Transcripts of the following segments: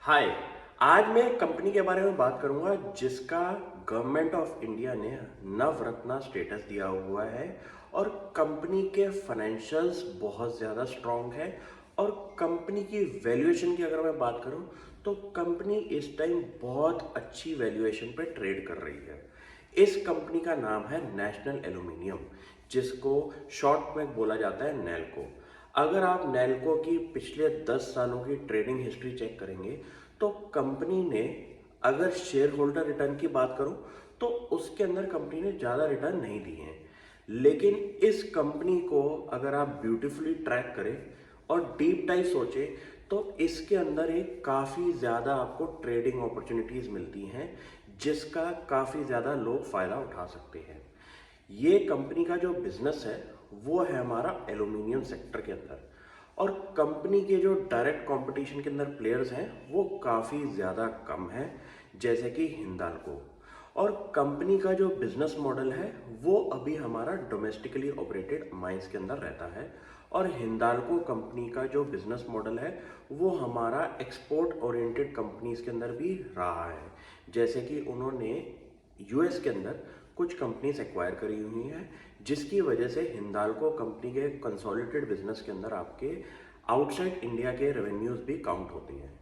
हाय। आज मैं एक कंपनी के बारे में बात करूंगा जिसका गवर्नमेंट ऑफ इंडिया ने नवरत्ना स्टेटस दिया हुआ है और कंपनी के फाइनेंशियल्स बहुत ज़्यादा स्ट्रांग है। और कंपनी की वैल्यूएशन की अगर मैं बात करूं तो कंपनी इस टाइम बहुत अच्छी वैल्यूएशन पे ट्रेड कर रही है। इस कंपनी का नाम है नेशनल एल्यूमिनियम, जिसको शॉर्ट में बोला जाता है नेल्को। अगर आप नेल्को की पिछले 10 सालों की ट्रेडिंग हिस्ट्री चेक करेंगे तो कंपनी ने, अगर शेयर होल्डर रिटर्न की बात करूं तो उसके अंदर कंपनी ने ज़्यादा रिटर्न नहीं दिए हैं। लेकिन इस कंपनी को अगर आप ब्यूटीफुली ट्रैक करें और डीप डाइव सोचें तो इसके अंदर एक काफ़ी ज़्यादा आपको ट्रेडिंग अपॉर्चुनिटीज़ मिलती हैं जिसका काफ़ी ज़्यादा लोग फ़ायदा उठा सकते हैं। ये कंपनी का जो बिजनेस है वो है हमारा एल्यूमिनियम सेक्टर के अंदर। और कंपनी के जो डायरेक्ट कंपटीशन के अंदर प्लेयर्स हैं वो काफ़ी ज़्यादा कम है, जैसे कि हिंदाल्को। और कंपनी का जो बिजनेस मॉडल है वो अभी हमारा डोमेस्टिकली ऑपरेटेड माइंस के अंदर रहता है। और हिंदाल्को कंपनी का जो बिजनेस मॉडल है वो हमारा एक्सपोर्ट ओरिएंटेड कंपनीज के अंदर भी रहा है, जैसे कि उन्होंने यूएस के अंदर कुछ कंपनीज एक्वायर करी हुई हैं, जिसकी वजह से हिंदाल्को कंपनी के कंसोलिडेटेड बिजनेस के अंदर आपके आउटसाइड इंडिया के रेवेन्यूज भी काउंट होती हैं।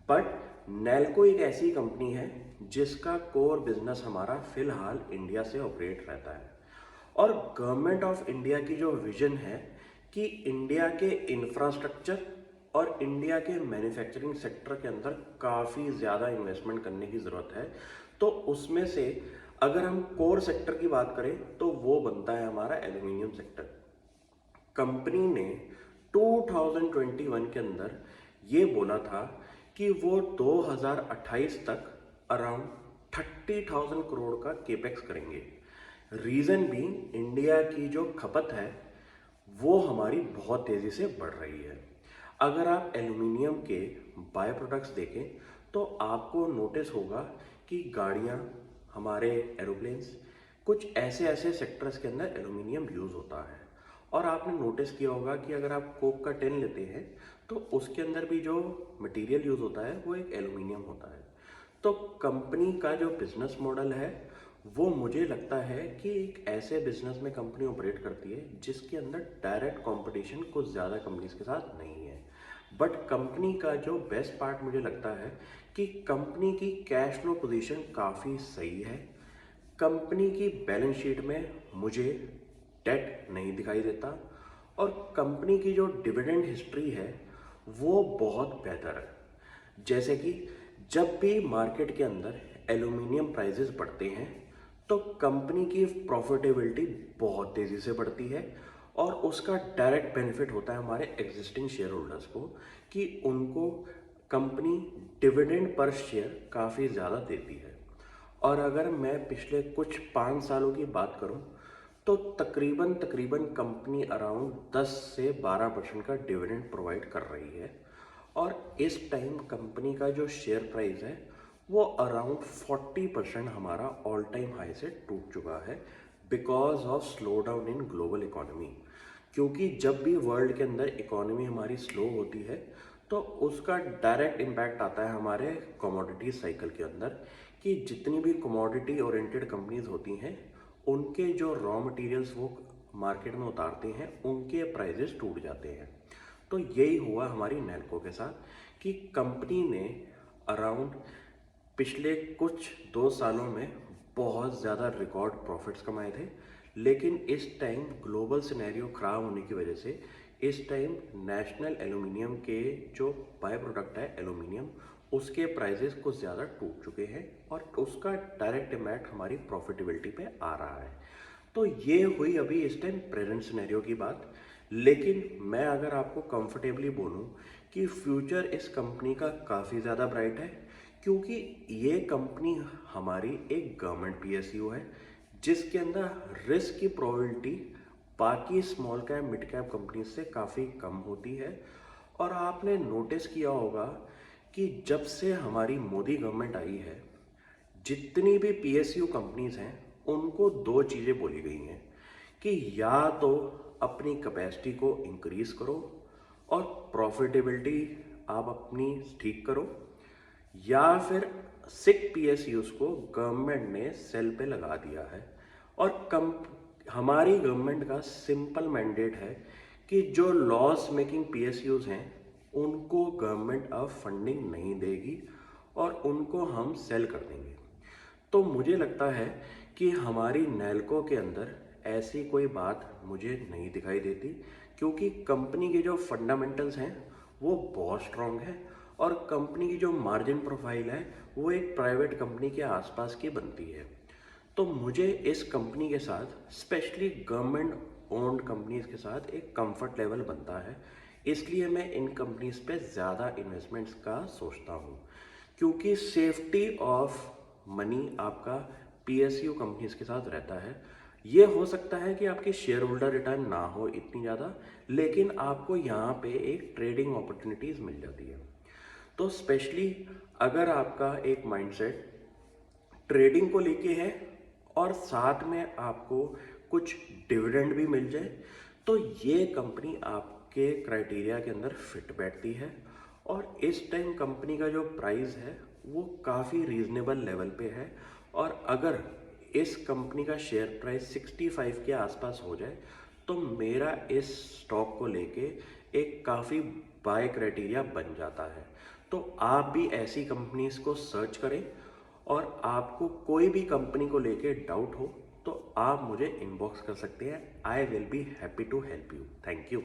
बट नेल्को एक ऐसी कंपनी है जिसका कोर बिजनेस हमारा फिलहाल इंडिया से ऑपरेट रहता है। और गवर्नमेंट ऑफ इंडिया की जो विजन है कि इंडिया के इंफ्रास्ट्रक्चर और इंडिया के मैन्युफैक्चरिंग सेक्टर के अंदर काफ़ी ज़्यादा इन्वेस्टमेंट करने की ज़रूरत है, तो उसमें से अगर हम कोर सेक्टर की बात करें तो वो बनता है हमारा एल्यूमिनियम सेक्टर। कंपनी ने 2021 के अंदर ये बोला था कि वो 2028 तक अराउंड 30,000 करोड़ का केपेक्स करेंगे। रीज़न भी इंडिया की जो खपत है वो हमारी बहुत तेज़ी से बढ़ रही है। अगर आप एल्यूमिनियम के बाय प्रोडक्ट्स देखें तो आपको नोटिस होगा कि गाड़ियाँ, हमारे एरोप्लेन्स, कुछ ऐसे ऐसे सेक्टर्स के अंदर एल्यूमिनियम यूज़ होता है। और आपने नोटिस किया होगा कि अगर आप कोक का टिन लेते हैं तो उसके अंदर भी जो मटेरियल यूज़ होता है वो एक एल्यूमिनियम होता है। तो कंपनी का जो बिजनेस मॉडल है वो मुझे लगता है कि एक ऐसे बिजनेस में कंपनी ऑपरेट करती है जिसके अंदर डायरेक्ट कंपटीशन कुछ ज़्यादा कंपनीज के साथ नहीं है। बट कंपनी का जो बेस्ट पार्ट मुझे लगता है कि कंपनी की कैश फ्लो पोजीशन काफ़ी सही है। कंपनी की बैलेंस शीट में मुझे डेट नहीं दिखाई देता। और कंपनी की जो डिविडेंड हिस्ट्री है वो बहुत बेहतर है। जैसे कि जब भी मार्केट के अंदर एल्यूमिनियम प्राइसेस बढ़ते हैं तो कंपनी की प्रॉफिटेबिलिटी बहुत तेज़ी से बढ़ती है। और उसका डायरेक्ट बेनिफिट होता है हमारे एग्जिस्टिंग शेयर होल्डर्स को कि उनको कंपनी डिविडेंड पर शेयर काफ़ी ज़्यादा देती है। और अगर मैं पिछले कुछ 5 सालों की बात करूं तो तकरीबन तकरीबन कंपनी अराउंड 10 से 12% का डिविडेंड प्रोवाइड कर रही है। और इस टाइम कंपनी का जो शेयर प्राइस है वो अराउंड 40% हमारा ऑल टाइम हाई से टूट चुका है, because of slow down in global economy. क्योंकि जब भी वर्ल्ड के अंदर इकोनॉमी हमारी स्लो होती है तो उसका डायरेक्ट इम्पैक्ट आता है हमारे कमोडिटी साइकिल के अंदर, कि जितनी भी कमोडिटी ओरिएंटेड कंपनीज होती हैं उनके जो रॉ मटेरियल्स वो मार्केट में उतारते हैं उनके प्राइजेस टूट जाते हैं। तो यही हुआ हमारी नेल्को के साथ कि कंपनी ने अराउंड पिछले कुछ 2 सालों में बहुत ज़्यादा रिकॉर्ड प्रॉफिट्स कमाए थे। लेकिन इस टाइम ग्लोबल सिनेरियो ख़राब होने की वजह से इस टाइम नेशनल एल्यूमिनियम के जो बाय प्रोडक्ट है एल्यूमिनियम, उसके प्राइजेस कुछ ज़्यादा टूट चुके हैं और उसका डायरेक्ट इम्पैक्ट हमारी प्रॉफिटेबिलिटी पे आ रहा है। तो ये हुई अभी इस टाइम प्रेजेंट सिनेरियो की बात। लेकिन मैं अगर आपको कंफर्टेबली बोलूं कि फ्यूचर इस कंपनी का काफ़ी ज़्यादा ब्राइट है, क्योंकि ये कंपनी हमारी एक गवर्नमेंट पीएसयू है जिसके अंदर रिस्क की प्रोबेबिलिटी बाकी small cap mid cap company से काफ़ी कम होती है। और आपने नोटिस किया होगा कि जब से हमारी मोदी गवर्नमेंट आई है जितनी भी पीएसयू कंपनीज हैं उनको दो चीज़ें बोली गई हैं कि या तो अपनी कैपेसिटी को इंक्रीज करो और प्रॉफिटेबिलिटी आप अपनी ठीक करो, या फिर सिक पीएसयूज को गवर्नमेंट ने सेल पे लगा दिया है। और हमारी गवर्नमेंट का सिंपल मैंडेट है कि जो लॉस मेकिंग पीएसयूज हैं उनको गवर्नमेंट अब फंडिंग नहीं देगी और उनको हम सेल कर देंगे। तो मुझे लगता है कि हमारी नैल्को के अंदर ऐसी कोई बात मुझे नहीं दिखाई देती, क्योंकि कंपनी के जो फंडामेंटल्स हैं वो बहुत स्ट्रांग है और कंपनी की जो मार्जिन प्रोफाइल है वो एक प्राइवेट कंपनी के आसपास की बनती है। तो मुझे इस कंपनी के साथ, स्पेशली गवर्नमेंट ओन्ड कंपनीज के साथ एक कंफर्ट लेवल बनता है, इसलिए मैं इन कंपनीज पे ज़्यादा इन्वेस्टमेंट्स का सोचता हूँ, क्योंकि सेफ्टी ऑफ मनी आपका पीएसयू कंपनीज के साथ रहता है। ये हो सकता है कि आपकी शेयर होल्डर रिटर्न ना हो इतनी ज़्यादा, लेकिन आपको यहाँ पे एक ट्रेडिंग अपॉर्चुनिटीज़ मिल जाती है। तो स्पेशली अगर आपका एक माइंडसेट ट्रेडिंग को लेके है और साथ में आपको कुछ डिविडेंड भी मिल जाए, तो ये कंपनी आपके क्राइटेरिया के अंदर फिट बैठती है। और इस टाइम कंपनी का जो प्राइस है वो काफ़ी रीजनेबल लेवल पे है, और अगर इस कंपनी का शेयर प्राइस 65 के आसपास हो जाए तो मेरा इस स्टॉक को लेके एक काफ़ी बाय क्राइटेरिया बन जाता है। तो आप भी ऐसी कंपनीज को सर्च करें, और आपको कोई भी कंपनी को लेके डाउट हो तो आप मुझे इनबॉक्स कर सकते हैं। I will be happy to help you. Thank you.